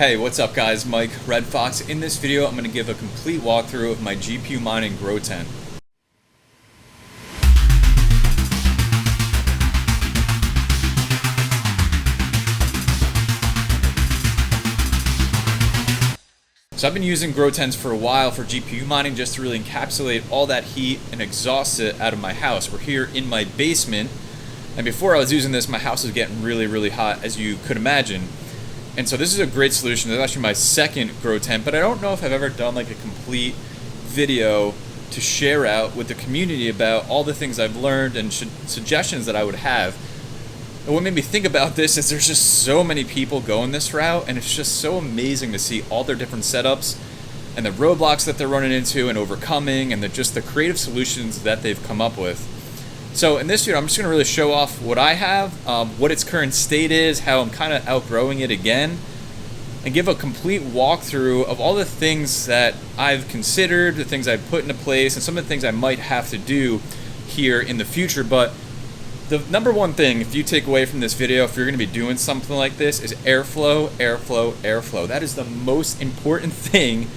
Hey, what's up guys? Mike, Red Fox. In this video, I'm going to give a complete walkthrough of my GPU mining grow tent. So I've been using grow tents for a while for GPU mining just to really encapsulate all that heat and exhaust it out of my house. We're here in my basement, and before I was using this, my house was getting really hot, as you could imagine. And so this is a great solution. This is actually my second grow tent, but I don't know if I've ever done like a complete video to share out with the community about all the things I've learned and suggestions that I would have. And what made me think about this is there's just so many people going this route, and it's just so amazing to see all their different setups and the roadblocks that they're running into and overcoming, and just the creative solutions that they've come up with. So in this video, I'm just going to really show off what I have, what its current state is, how I'm kind of outgrowing it again, and give a complete walkthrough of all the things that I've considered, the things I've put into place, and some of the things I might have to do here in the future. But the number one thing, if you take away from this video, if you're going to be doing something like this, is airflow, airflow, airflow. That is the most important thing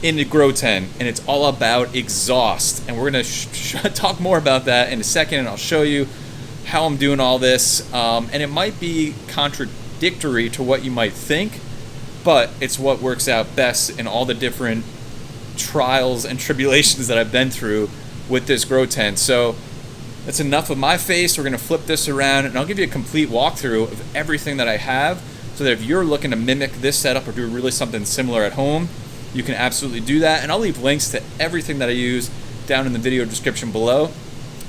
in the grow tent, and it's all about exhaust. And we're going to talk more about that in a second, and I'll show you how I'm doing all this. And it might be contradictory to what you might think, but it's what works out best in all the different trials and tribulations that I've been through with this grow tent. So that's enough of my face. We're going to flip this around, and I'll give you a complete walkthrough of everything that I have, so that if you're looking to mimic this setup or do really something similar at home, you can absolutely do that. And I'll leave links to everything that I use down in the video description below,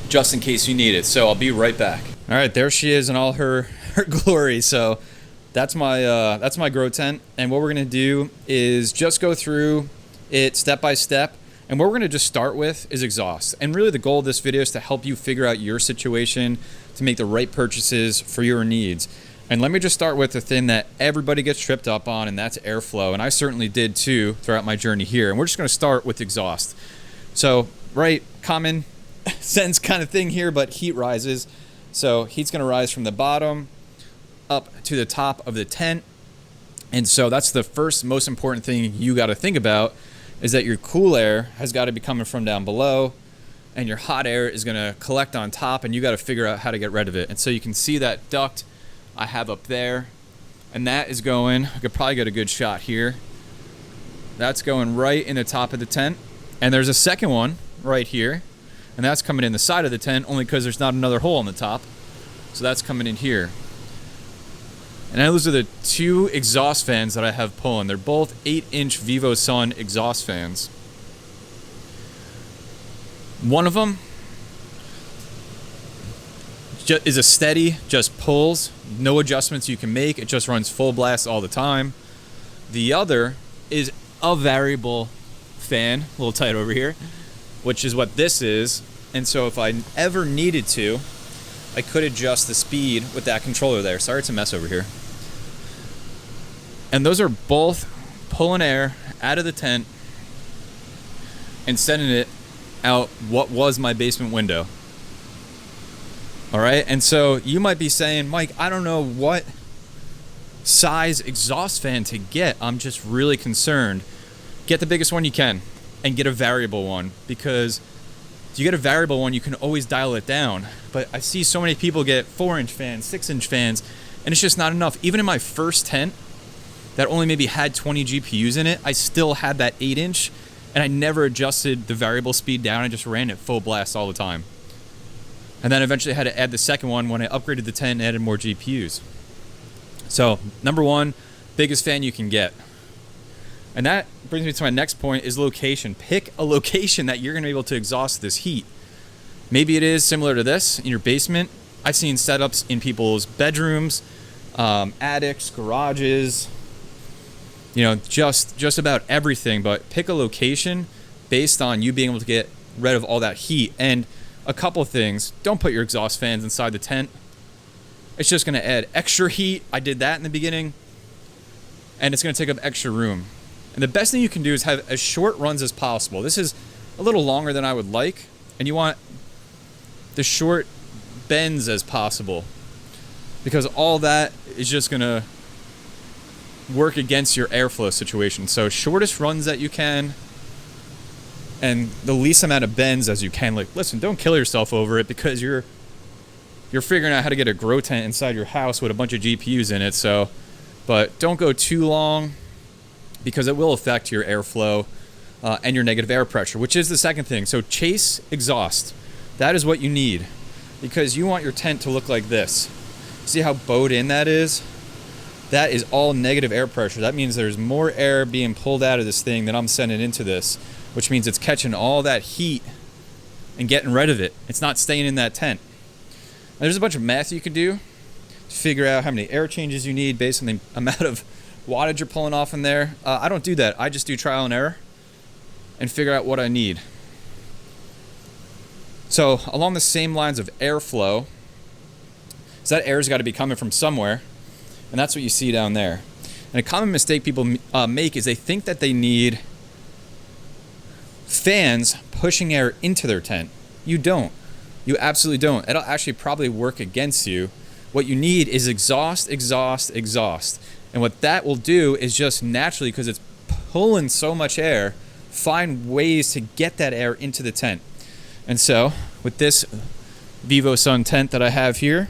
just in case you need it. So I'll be right back. All right, there she is in all her glory. So that's my grow tent, and what we're going to do is just go through it step by step. And what we're going to just start with is exhaust. And really the goal of this video is to help you figure out your situation, to make the right purchases for your needs. And let me just start with the thing that everybody gets tripped up on, and that's airflow. And I certainly did too throughout my journey here. And we're just going to start with exhaust. So, right, common sense kind of thing here, but heat rises. So heat's going to rise from the bottom up to the top of the tent. And so that's the first most important thing you got to think about, is that your cool air has got to be coming from down below, and your hot air is going to collect on top, and you got to figure out how to get rid of it. And so you can see that duct I have up there, and that is going, I could probably get a good shot here. That's going right in the top of the tent. And there's a second one right here, and that's coming in the side of the tent only because there's not another hole on the top. So that's coming in here. And those are the two exhaust fans that I have pulling. They're both 8-inch Vivo Sun exhaust fans. One of them is a steady, just pulls, no adjustments you can make. It just runs full blast all the time. The other is a variable fan, a little tight over here, which is what this is. And so if I ever needed to, I could adjust the speed with that controller there. Sorry, it's a mess over here. And those are both pulling air out of the tent and sending it out what was my basement window. All right, and so you might be saying, Mike, I don't know what size exhaust fan to get. I'm just really concerned. Get the biggest one you can and get a variable one, because if you get a variable one, you can always dial it down. But I see so many people get 4-inch fans, 6-inch fans, and it's just not enough. Even in my first tent that only maybe had 20 GPUs in it, I still had that 8-inch, and I never adjusted the variable speed down. I just ran it full blast all the time. And then eventually I had to add the second one when I upgraded the tent and added more GPUs. So, number one, biggest fan you can get. And that brings me to my next point, is location. Pick a location that you're going to be able to exhaust this heat. Maybe it is similar to this in your basement. I've seen setups in people's bedrooms, attics, garages, you know, just about everything. But pick a location based on you being able to get rid of all that heat. And a couple of things: don't put your exhaust fans inside the tent. It's just going to add extra heat. I did that in the beginning, and it's going to take up extra room. And the best thing you can do is have as short runs as possible. This is a little longer than I would like, and you want the short bends as possible, because all that is just going to work against your airflow situation. So shortest runs that you can and the least amount of bends as you can. Like, listen, don't kill yourself over it because you're figuring out how to get a grow tent inside your house with a bunch of GPUs in it. So, but don't go too long because it will affect your airflow and your negative air pressure, which is the second thing. So chase exhaust. That is what you need because you want your tent to look like this. See how bowed in that is? That is all negative air pressure. That means there's more air being pulled out of this thing than I'm sending into this, which means it's catching all that heat and getting rid of it. It's not staying in that tent. Now, there's a bunch of math you can do to figure out how many air changes you need based on the amount of wattage you're pulling off in there. I don't do that. I just do trial and error and figure out what I need. So along the same lines of airflow, so that air's got to be coming from somewhere, and that's what you see down there. And a common mistake people make is they think that they need fans pushing air into their tent. You don't. You absolutely don't. It'll actually probably work against you. What you need is exhaust, exhaust, exhaust. And what that will do is just naturally, because it's pulling so much air, find ways to get that air into the tent. And so with this VivoSun tent that I have here,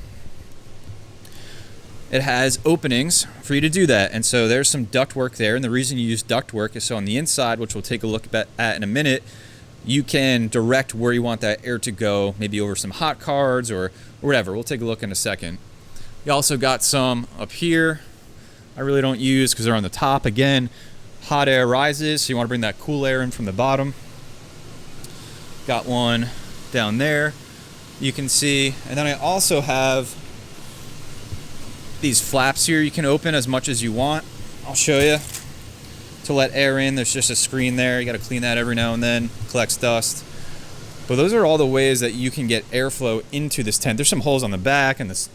it has openings for you to do that. And so there's some ductwork there. And the reason you use ductwork is so on the inside, which we'll take a look at in a minute, you can direct where you want that air to go, maybe over some hot cards or whatever. We'll take a look in a second. You also got some up here. I really don't use because they're on the top. Again, hot air rises, so you want to bring that cool air in from the bottom. Got one down there, you can see. And then I also have these flaps here you can open as much as you want. I'll show you. To let air in, there's just a screen there. You got to clean that every now and then, collects dust. But those are all the ways that you can get airflow into this tent. There's some holes on the back and this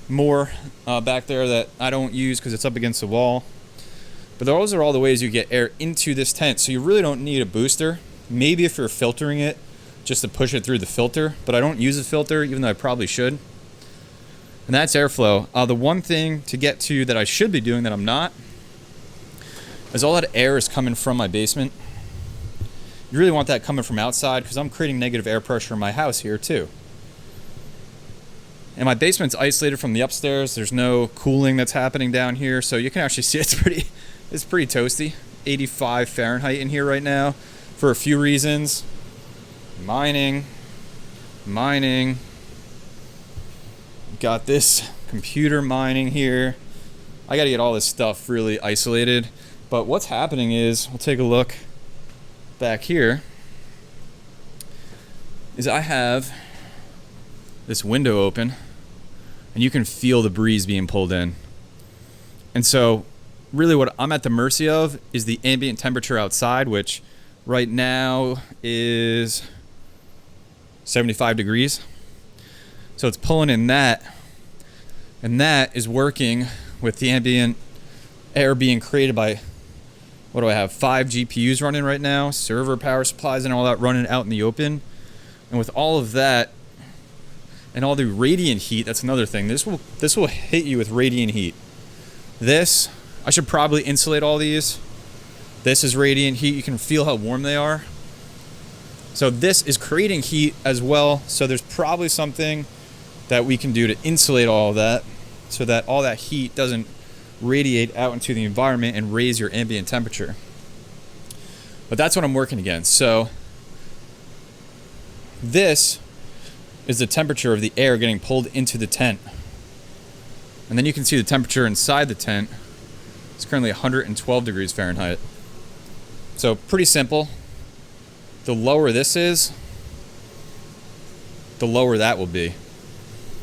more back there that I don't use because it's up against the wall. But those are all the ways you get air into this tent. So you really don't need a booster. Maybe if you're filtering it, just to push it through the filter. But I don't use a filter, even though I probably should. And that's airflow. The one thing to get to that I should be doing that I'm not is all that air is coming from my basement. You really want that coming from outside because I'm creating negative air pressure in my house here too. And my basement's isolated from the upstairs. There's no cooling that's happening down here, so you can actually see it's pretty toasty. 85 Fahrenheit in here right now for a few reasons. Mining. Got this computer mining here. I got to get all this stuff really isolated. But what's happening is, we'll take a look back here, is I have this window open and you can feel the breeze being pulled in. And so really what I'm at the mercy of is the ambient temperature outside, which right now is 75 degrees. So it's pulling in that, and that is working with the ambient air being created by, what do I have, 5 GPUs running right now, server power supplies and all that running out in the open. And with all of that and all the radiant heat, that's another thing. This will hit you with radiant heat. This, I should probably insulate all these. This is radiant heat. You can feel how warm they are. So this is creating heat as well. So there's probably something that we can do to insulate all of that so that all that heat doesn't radiate out into the environment and raise your ambient temperature. But that's what I'm working against. So this is the temperature of the air getting pulled into the tent. And then you can see the temperature inside the tent. It's currently 112 degrees Fahrenheit. So pretty simple. The lower this is, the lower that will be.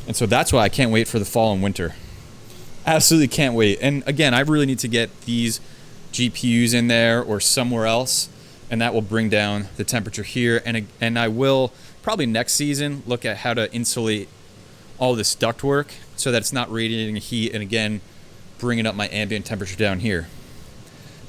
And so that's why I can't wait for the fall and winter. Absolutely can't wait. And again, I really need to get these GPUs in there or somewhere else, and that will bring down the temperature here. And I will probably next season look at how to insulate all this ductwork so that it's not radiating heat and again bringing up my ambient temperature down here.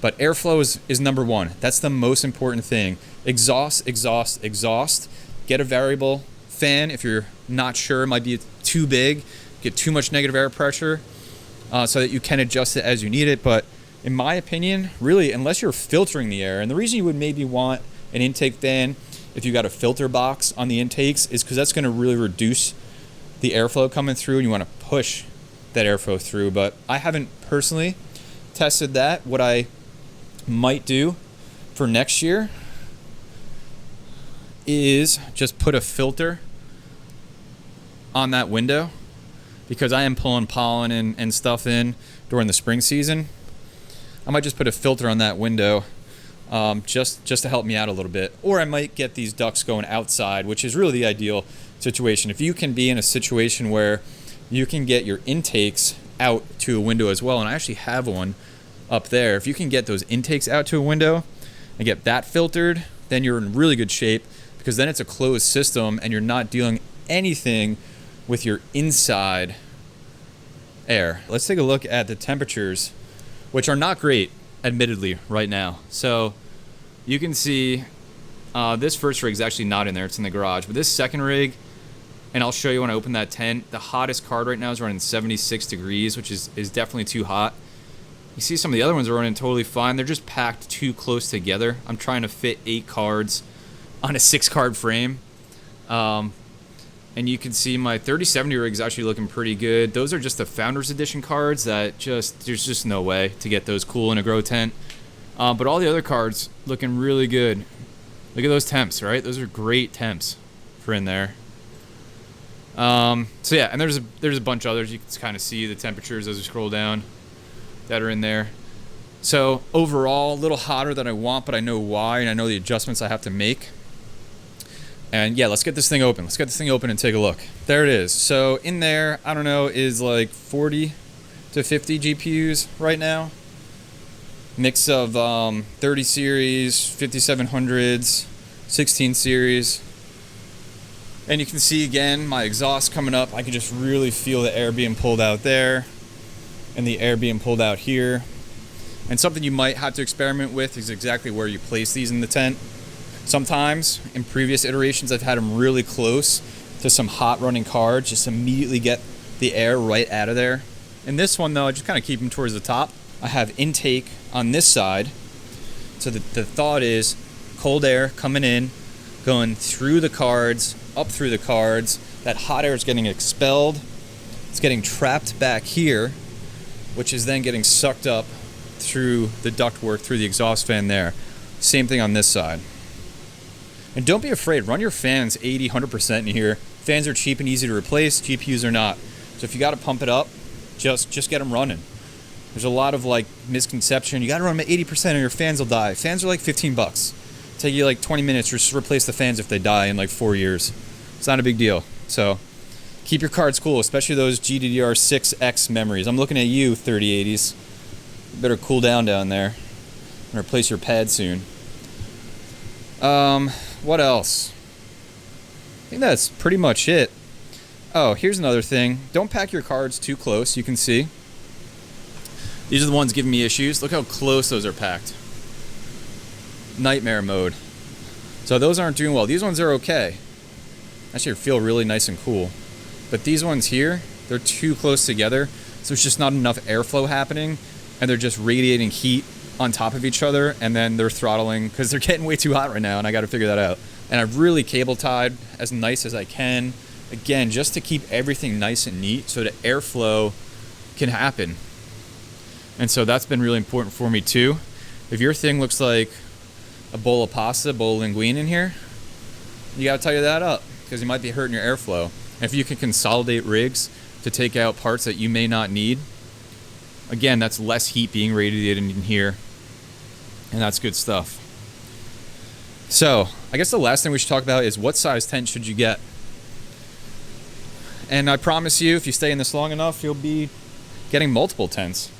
But airflow is number one. That's the most important thing. Exhaust, exhaust, exhaust. Get a variable fan if you're not sure, it might be too big, get too much negative air pressure, so that you can adjust it as you need it. But in my opinion, really, unless you're filtering the air, and the reason you would maybe want an intake fan if you got a filter box on the intakes is because that's going to really reduce the airflow coming through, and you want to push that airflow through. But I haven't personally tested that. What I might do for next year is just put a filter on that window, because I am pulling pollen and stuff in during the spring season. I might just put a filter on that window just to help me out a little bit. Or I might get these ducts going outside, which is really the ideal situation. If you can be in a situation where you can get your intakes out to a window as well, and I actually have one up there. If you can get those intakes out to a window and get that filtered, then you're in really good shape, because then it's a closed system and you're not dealing anything with your inside air. Let's take a look at the temperatures, which are not great, admittedly, right now. So you can see this first rig is actually not in there, it's in the garage. But this second rig, and I'll show you when I open that tent, the hottest card right now is running 76 degrees, which is definitely too hot. You see some of the other ones are running totally fine. They're just packed too close together. I'm trying to fit 8 cards on a 6-card frame. And you can see my 3070 rig is actually looking pretty good. Those are just the Founders Edition cards that there's just no way to get those cool in a grow tent. But all the other cards looking really good. Look at those temps, right? Those are great temps for in there. So yeah, and there's a bunch of others. You can kind of see the temperatures as we scroll down that are in there. So overall, a little hotter than I want, but I know why, and I know the adjustments I have to make. And yeah, let's get this thing open. Let's get this thing open and take a look. There it is. So in there, I don't know, is like 40 to 50 GPUs right now. Mix of 30 series, 5700s, 16 series. And you can see again my exhaust coming up. I can just really feel the air being pulled out there and the air being pulled out here. And something you might have to experiment with is exactly where you place these in the tent. Sometimes in previous iterations I've had them really close to some hot running cards, just immediately get the air right out of there. In this one though, I just kind of keep them towards the top. I have intake on this side, so the thought is cold air coming in, going through the cards, up through the cards. That hot air is getting expelled. It's getting trapped back here, which is then getting sucked up through the ductwork, through the exhaust fan there. Same thing on this side. And don't be afraid, run your fans 80, 100% in here. Fans are cheap and easy to replace, GPUs are not. So if you got to pump it up, just get them running. There's a lot of like misconception. You got to run them at 80% or your fans will die. Fans are like 15 bucks. Take you like 20 minutes, just replace the fans if they die in like 4 years. It's not a big deal. So keep your cards cool, especially those GDDR6X memories. I'm looking at you, 3080s. You better cool down there and replace your pad soon. What else? I think that's pretty much it. Oh, here's another thing. Don't pack your cards too close. You can see. These are the ones giving me issues. Look how close those are packed. Nightmare mode. So those aren't doing well. These ones are okay. Actually feel really nice and cool. But these ones here, they're too close together. So there's just not enough airflow happening. And they're just radiating heat on top of each other, and then they're throttling because they're getting way too hot right now, and I got to figure that out. And I've really cable tied as nice as I can, again, just to keep everything nice and neat so that airflow can happen. And so that's been really important for me too. If your thing looks like a bowl of pasta, a bowl of linguine in here, you got to tighten that up because you might be hurting your airflow. And if you can consolidate rigs to take out parts that you may not need, again, that's less heat being radiated in here. And that's good stuff. So, I guess the last thing we should talk about is what size tent should you get? And I promise you, if you stay in this long enough, you'll be getting multiple tents.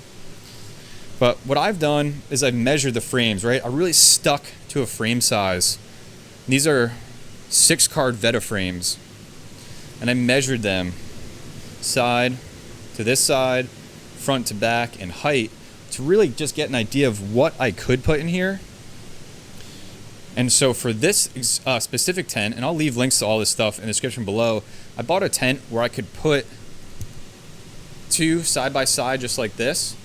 But what I've done is I've measured the frames, right? I really stuck to a frame size. These are 6-card Veta frames. And I measured them side to this side, front to back, and height to really just get an idea of what I could put in here. And so for this specific tent, and I'll leave links to all this stuff in the description below, I bought a tent where I could put 2 side by side just like this,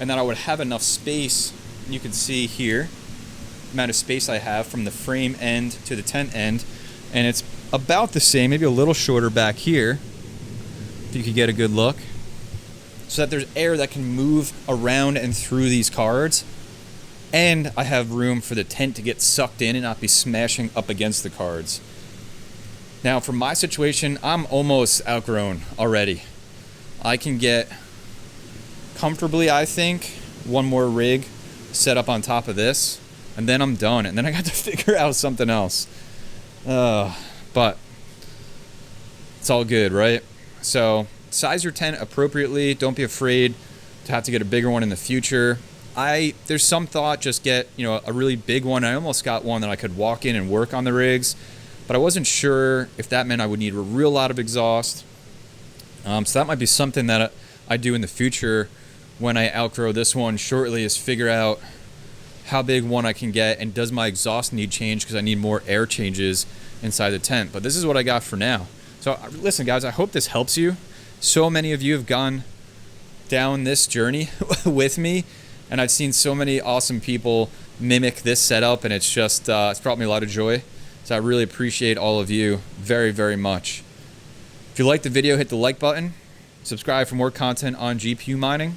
and then I would have enough space. You can see here the amount of space I have from the frame end to the tent end, and it's about the same, maybe a little shorter back here, if you could get a good look, so that there's air that can move around and through these cards, and I have room for the tent to get sucked in and not be smashing up against the cards. Now, for my situation, I'm almost outgrown already. I can get comfortably, I think, one more rig set up on top of this, and then I'm done, and then I got to figure out something else. But it's all good, right? So size your tent appropriately. Don't be afraid to have to get a bigger one in the future. There's some thought, just get, you know, a really big one. I almost got one that I could walk in and work on the rigs, but I wasn't sure if that meant I would need a real lot of exhaust. So that might be something that I do in the future when I outgrow this one shortly, is figure out how big one I can get, and does my exhaust need change because I need more air changes inside the tent. But this is what I got for now. So listen, guys, I hope this helps you. So many of you have gone down this journey with me, and I've seen so many awesome people mimic this setup, and it's just it's brought me a lot of joy. So I really appreciate all of you very, very much. If you liked the video, hit the like button. Subscribe for more content on GPU mining.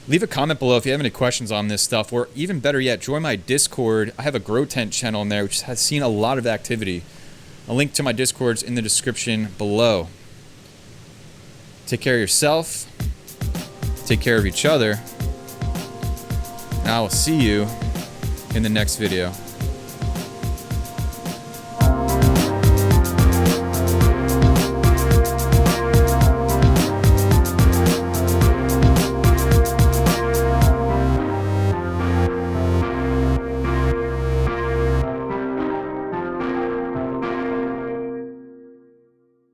Leave a comment below if you have any questions on this stuff, or even better yet, join my Discord. I have a Grow Tent channel in there, which has seen a lot of activity. A link to my Discord's in the description below. Take care of yourself. Take care of each other. And I will see you in the next video.